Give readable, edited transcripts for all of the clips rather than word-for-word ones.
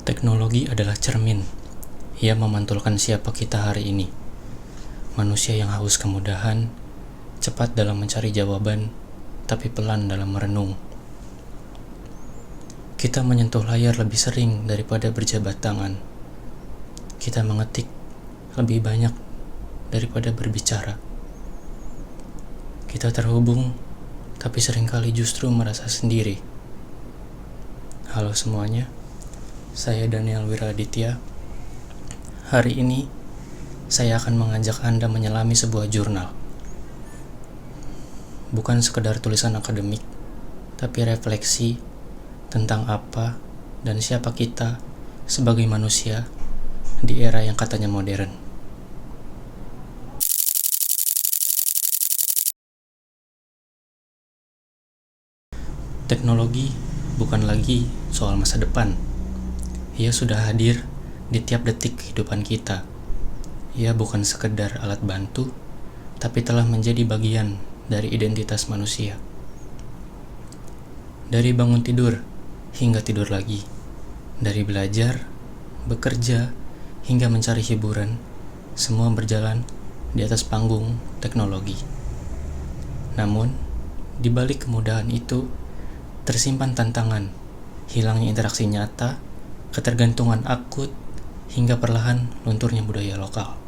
Teknologi adalah cermin. Ia memantulkan siapa kita hari ini. Manusia yang haus kemudahan, cepat dalam mencari jawaban, tapi pelan dalam merenung. Kita menyentuh layar lebih sering daripada berjabat tangan. Kita mengetik lebih banyak daripada berbicara. Kita terhubung, tapi seringkali justru merasa sendiri. Halo semuanya. Saya Daniel Wiraditya. Hari ini, saya akan mengajak Anda menyelami sebuah jurnal. Bukan sekedar tulisan akademik, tapi refleksi tentang apa dan siapa kita sebagai manusia di era yang katanya modern. Teknologi bukan lagi soal masa depan. Ia sudah hadir di tiap detik kehidupan kita. Ia bukan sekedar alat bantu, tapi telah menjadi bagian dari identitas manusia. Dari bangun tidur hingga tidur lagi, dari belajar, bekerja, hingga mencari hiburan, semua berjalan di atas panggung teknologi. Namun, di balik kemudahan itu, tersimpan tantangan, hilangnya interaksi nyata, ketergantungan akut, hingga perlahan lunturnya budaya lokal.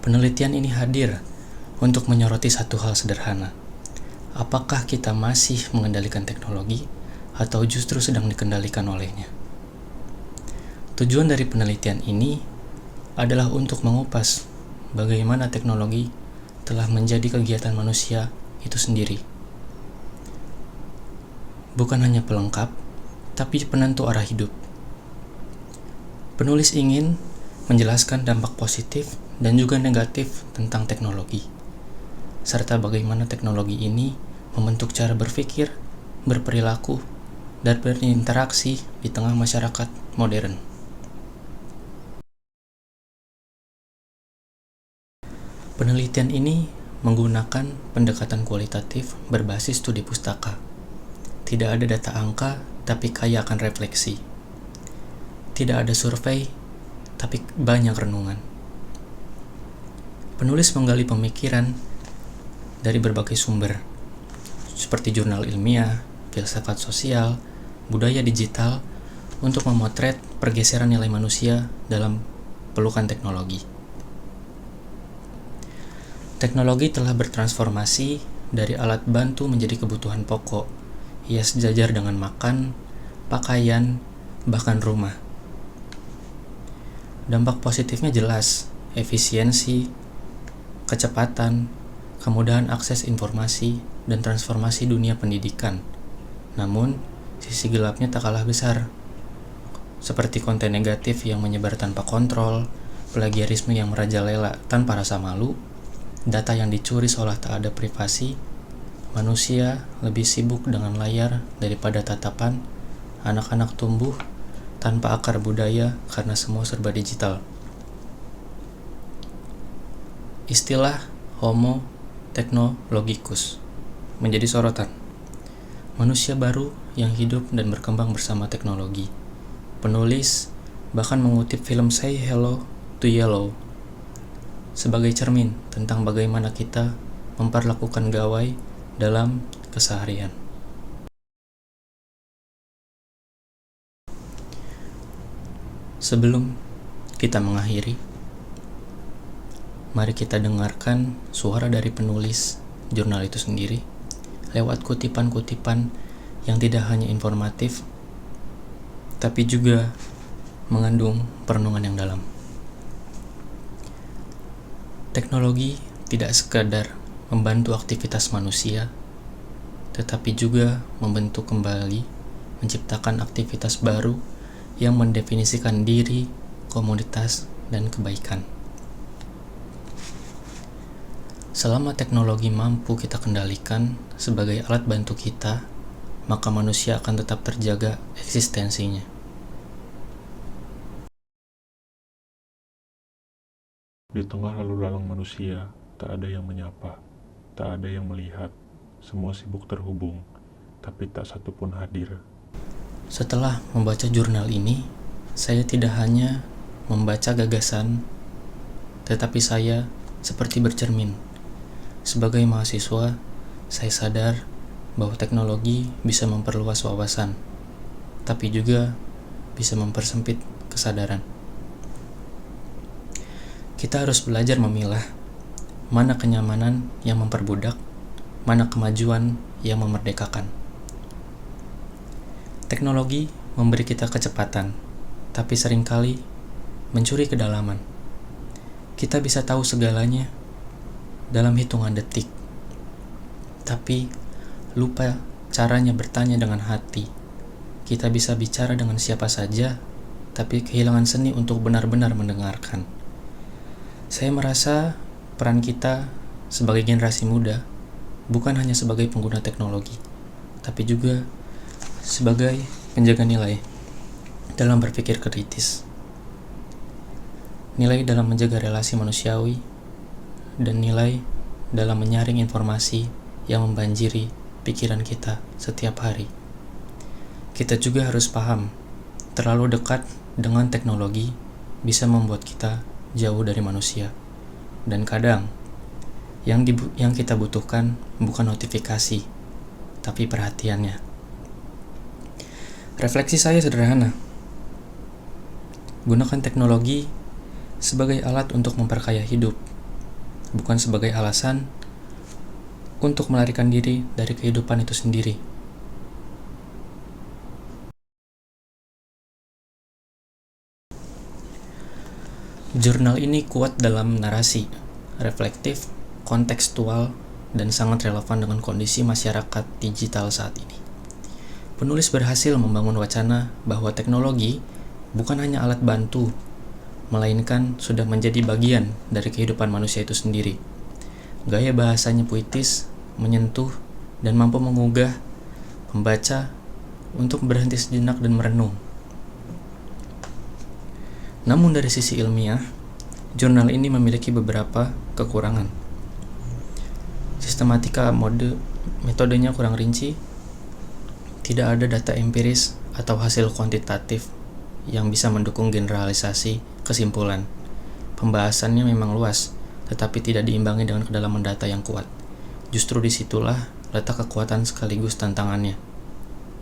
Penelitian ini hadir untuk menyoroti satu hal sederhana. Apakah kita masih mengendalikan teknologi atau justru sedang dikendalikan olehnya? Tujuan dari penelitian ini adalah untuk mengupas bagaimana teknologi telah menjadi kegiatan manusia itu sendiri. Bukan hanya pelengkap, tapi penentu arah hidup. Penulis ingin menjelaskan dampak positif dan juga negatif tentang teknologi, serta bagaimana teknologi ini membentuk cara berpikir, berperilaku, dan berinteraksi di tengah masyarakat modern. Penelitian ini menggunakan pendekatan kualitatif berbasis studi pustaka. Tidak ada data angka, tapi kaya akan refleksi. Tidak ada survei, tapi banyak renungan. Penulis menggali pemikiran dari berbagai sumber, seperti jurnal ilmiah, filsafat sosial, budaya digital, untuk memotret pergeseran nilai manusia dalam pelukan teknologi. Teknologi telah bertransformasi dari alat bantu menjadi kebutuhan pokok. Ia sejajar dengan makan, pakaian, bahkan rumah. Dampak positifnya jelas, efisiensi, kecepatan, kemudahan akses informasi, dan transformasi dunia pendidikan. Namun, sisi gelapnya tak kalah besar, seperti konten negatif yang menyebar tanpa kontrol, plagiarisme yang merajalela tanpa rasa malu, data yang dicuri seolah tak ada privasi. Manusia lebih sibuk dengan layar daripada tatapan. Anak-anak tumbuh tanpa akar budaya karena semua serba digital. Istilah Homo technologicus menjadi sorotan. Manusia baru yang hidup dan berkembang bersama teknologi. Penulis bahkan mengutip film Say Hello to Yellow sebagai cermin tentang bagaimana kita memperlakukan gawai dalam keseharian. Sebelum kita mengakhiri, mari kita dengarkan suara dari penulis jurnal itu sendiri lewat kutipan-kutipan yang tidak hanya informatif, tapi juga mengandung perenungan yang dalam. Teknologi tidak sekadar membantu aktivitas manusia, tetapi juga membentuk kembali, menciptakan aktivitas baru yang mendefinisikan diri, komunitas, dan kebaikan. Selama teknologi mampu kita kendalikan sebagai alat bantu kita, maka manusia akan tetap terjaga eksistensinya. Di tengah lalu lalang manusia, tak ada yang menyapa, tak ada yang melihat. Semua sibuk terhubung, tapi tak satu pun hadir. Setelah membaca jurnal ini, saya tidak hanya membaca gagasan, tetapi saya seperti bercermin. Sebagai mahasiswa, saya sadar bahwa teknologi bisa memperluas wawasan, tapi juga bisa mempersempit kesadaran. Kita harus belajar memilah mana kenyamanan yang memperbudak, mana kemajuan yang memerdekakan. Teknologi memberi kita kecepatan, tapi seringkali mencuri kedalaman. Kita bisa tahu segalanya dalam hitungan detik, tapi lupa caranya bertanya dengan hati. Kita bisa bicara dengan siapa saja, tapi kehilangan seni untuk benar-benar mendengarkan. Saya merasa peran kita sebagai generasi muda bukan hanya sebagai pengguna teknologi, tapi juga sebagai penjaga nilai dalam berpikir kritis. Nilai dalam menjaga relasi manusiawi dan nilai dalam menyaring informasi yang membanjiri pikiran kita setiap hari. Kita juga harus paham, terlalu dekat dengan teknologi bisa membuat kita jauh dari manusia. Dan kadang, yang kita butuhkan bukan notifikasi, tapi perhatiannya. Refleksi saya sederhana. Gunakan teknologi sebagai alat untuk memperkaya hidup, bukan sebagai alasan untuk melarikan diri dari kehidupan itu sendiri. Jurnal ini kuat dalam narasi, reflektif, kontekstual, dan sangat relevan dengan kondisi masyarakat digital saat ini. Penulis berhasil membangun wacana bahwa teknologi bukan hanya alat bantu, melainkan sudah menjadi bagian dari kehidupan manusia itu sendiri. Gaya bahasanya puitis, menyentuh, dan mampu mengugah pembaca untuk berhenti sejenak dan merenung. Namun dari sisi ilmiah, jurnal ini memiliki beberapa kekurangan. Sistematika metodenya kurang rinci, tidak ada data empiris atau hasil kuantitatif yang bisa mendukung generalisasi kesimpulan. Pembahasannya memang luas, tetapi tidak diimbangi dengan kedalaman data yang kuat. Justru disitulah letak kekuatan sekaligus tantangannya.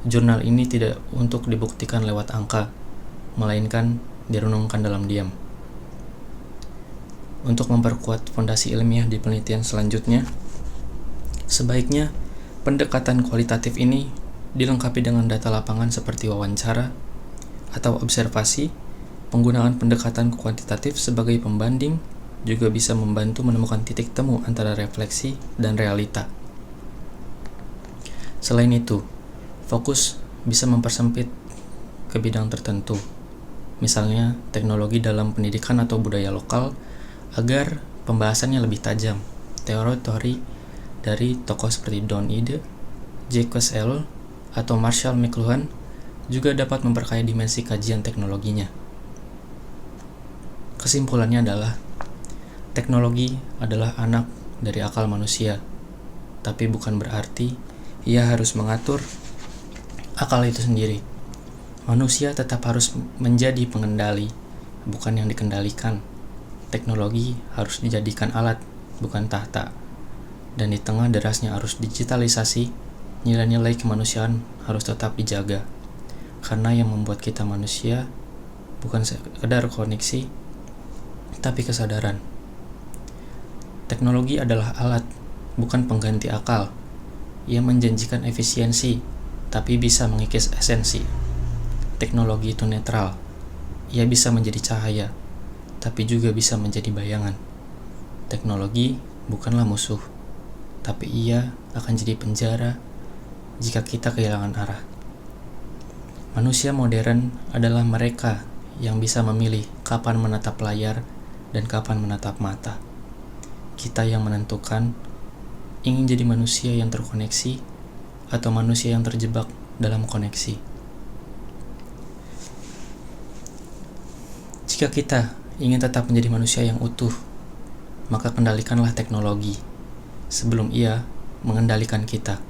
Jurnal ini tidak untuk dibuktikan lewat angka, melainkan direnungkan dalam diam. Untuk memperkuat fondasi ilmiah di penelitian selanjutnya, sebaiknya pendekatan kualitatif ini dilengkapi dengan data lapangan seperti wawancara atau observasi. Penggunaan pendekatan kuantitatif sebagai pembanding juga bisa membantu menemukan titik temu antara refleksi dan realita. Selain itu, fokus bisa mempersempit ke bidang tertentu, misalnya teknologi dalam pendidikan atau budaya lokal, agar pembahasannya lebih tajam. Teori-teori dari tokoh seperti Don Ide, Jacques Ellul, atau Marshall McLuhan juga dapat memperkaya dimensi kajian teknologinya. Kesimpulannya adalah, teknologi adalah anak dari akal manusia, tapi bukan berarti ia harus mengatur akal itu sendiri. Manusia tetap harus menjadi pengendali, bukan yang dikendalikan. Teknologi harus dijadikan alat, bukan tahta. Dan di tengah derasnya arus digitalisasi, nilai-nilai kemanusiaan harus tetap dijaga. Karena yang membuat kita manusia bukan sekedar koneksi, tapi kesadaran. Teknologi adalah alat, bukan pengganti akal. Ia menjanjikan efisiensi, tapi bisa mengikis esensi. Teknologi itu netral. Ia bisa menjadi cahaya, tapi juga bisa menjadi bayangan. Teknologi bukanlah musuh, tapi ia akan jadi penjara jika kita kehilangan arah. Manusia modern adalah mereka yang bisa memilih kapan menatap layar dan kapan menatap mata. Kita yang menentukan ingin jadi manusia yang terkoneksi atau manusia yang terjebak dalam koneksi. Jika kita ingin tetap menjadi manusia yang utuh, maka kendalikanlah teknologi sebelum ia mengendalikan kita.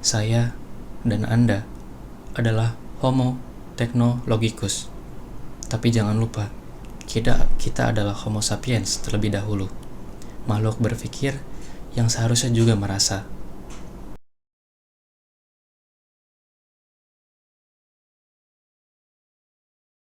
Saya dan Anda adalah Homo technologicus. Tapi jangan lupa, kita adalah Homo sapiens terlebih dahulu, makhluk berpikir yang seharusnya juga merasa.